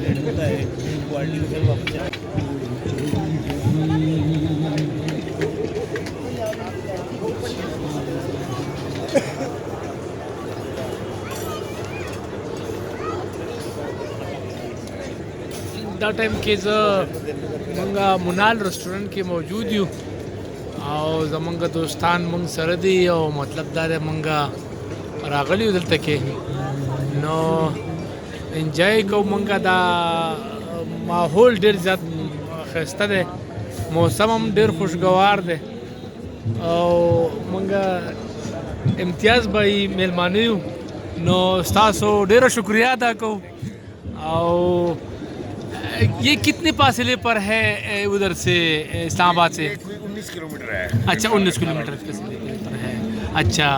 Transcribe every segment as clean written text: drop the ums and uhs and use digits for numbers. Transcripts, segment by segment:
रेट होता है, क्वालिटी के साथ वापस चला। دا ټایم کې زه مونږه منال رستورانټ کې موجود یو او زمونږ دوستان مونږ سره دي او مطلب دا دی مونږه راغلی یو دلته کې نو انجوای کوو. مونږه دا ماحول ډېر زیات ښایسته دی، موسم هم ډېر خوشګوار دی او مونږه امتیاز به یې میلمانه یو نو ستاسو ډېره شکریه ادا کوو. او ये कितने फासले पर है उधर से इस्लामाबाद से? 19 किलोमीटर है। अच्छा 19 किलोमीटर फासले पर है। अच्छा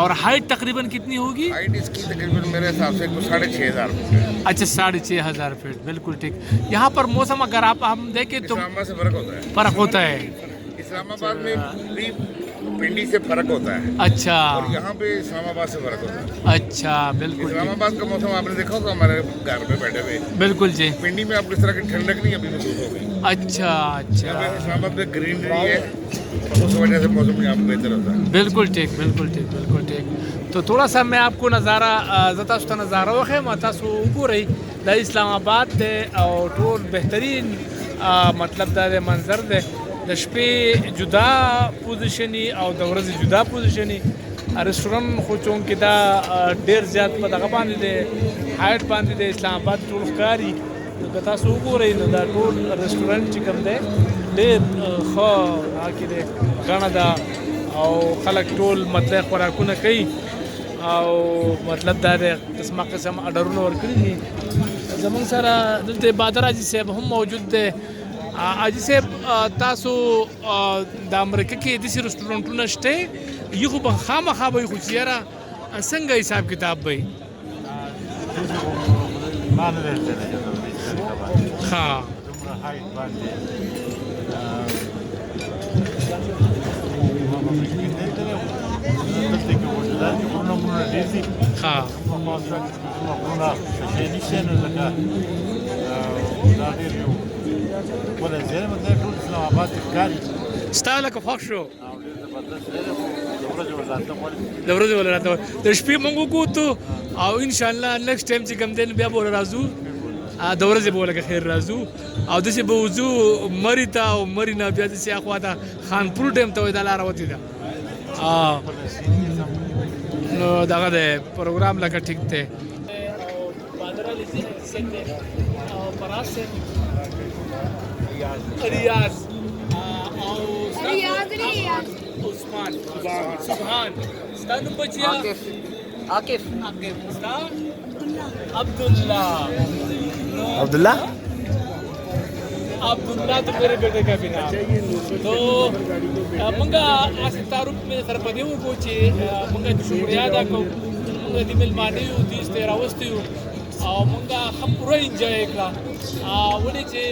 और हाइट तकरीबन कितनी होगी? हाइट इसकी तकरीबन मेरे हिसाब से कुछ 6,500 फीट है। अच्छा 6,500 फीट, बिल्कुल ठीक। यहाँ पर मौसम अगर आप हम देखें तो इस्लामाबाद से फर्क होता है। फर्क होता है। इस्लामाबाद में भी पिंडी से फर्क होता है अच्छा और यहाँ पे इस्लामाबाद से फर्क होता है। अच्छा बिल्कुल ठीक। इस्लामाबाद का मौसम आपने देखा होगा हमारे घर पे बैठे हुए, बिल्कुल जी। पिंडी में आपको इस तरह की ठंडक नहीं अभी महसूस होगी। अच्छा अच्छा इस्लामाबाद में ग्रीनरी है, उस वजह से मौसम यहाँ पे बेहतर होता है। बिल्कुल ठीक बिल्कुल ठीक बिल्कुल ठीक। तो थोड़ा सा मैं आपको नज़ारा तاسو ته नज़ारा وښیم، تاسو وګورئ د اسلام آباد دی او ټول بهترین مطلب دا د منظر دی، د شپې جدا پوزیشني او د ورځې جدا پوزیشني. رستورانت خو چونکې دا ډېر زیات په دغه باندې دی هایټ باندې د اسلام آباد ټول ښکاري. نو که تاسو وګورئ نو دا ټول رستورانت چې کوم دی ډېر ښه هغه کې دی ګڼه ده او خلک ټول مطلب خوراکونه کوي او مطلب دا دی قسمه قسم اډرونه ورکړي دي. زمونږ سره دلته بادر حاجي صاحب هم موجود دی. حاجي صاحب تاسو د امریکا کې داسې رستورانټونه شته یو خو به خامخا به وي خو چې یاره څنګه حساب کتاب به وي؟ ښه ستا لکه خوښ شو د ورځې ولا راته د شپې مونږ وکوتو او انشاءالله نیکسټ ټایم چې کوم دی نو بیا به راځو د ورځې به لکه خیر راځو او داسې به وځو مري ته او مري نه بیا داسې اخوا ته خانپور ډیم ته وایي دا لاره وتې ده. نو دغه دی پروګرام لکه ټیک دی. ریاض عثمان سبحان ستا نوم بچیا؟ عاقف ستا؟ عبداللہ عبداللہ تو میرے بیٹے کا بھی نام. تو منګه اس تعارف مې سره په دې وکړو چې منګه د شکریا ادا کوو، منګه د میلمانه یو دې ته راوستي یو او منګه هم پوره انجوای کړه. ولې چې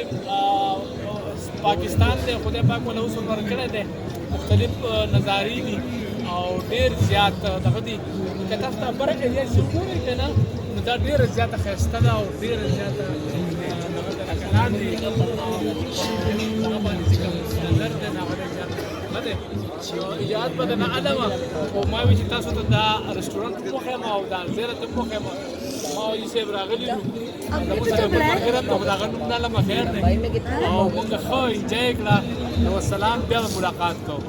پاکستان دی خدای پاک ولې اوس ورکړی دی مختلف نظارې دي او ډېر زیات دغه دي. که تاسو ته بره ایریا چې وګورئ که نه نو دا ډېره زیاته ښایسته ده او ډېره زیاته دغه ده لکه لاندې دغه باندې چې کوم نظر دی نو هغه ډېر زیات ښه دی. نو اجازت به درنه عدمه خو ما وایي چې تاسو ته دا رستورانټ هم وښیم او دا زیرت هم وښیم. ما حاجي صاحب راغلي یو زموږ سره ملګرت او د هغه نوم نه علامه خیر دی او موږ ښه انجوای کړه. نو والسلام بیا به ملاقات کوو.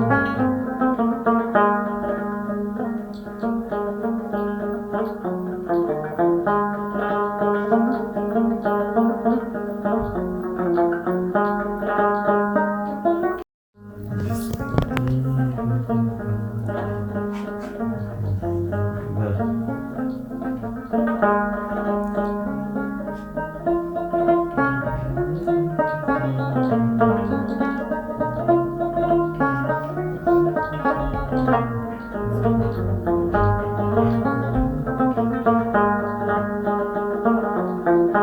ته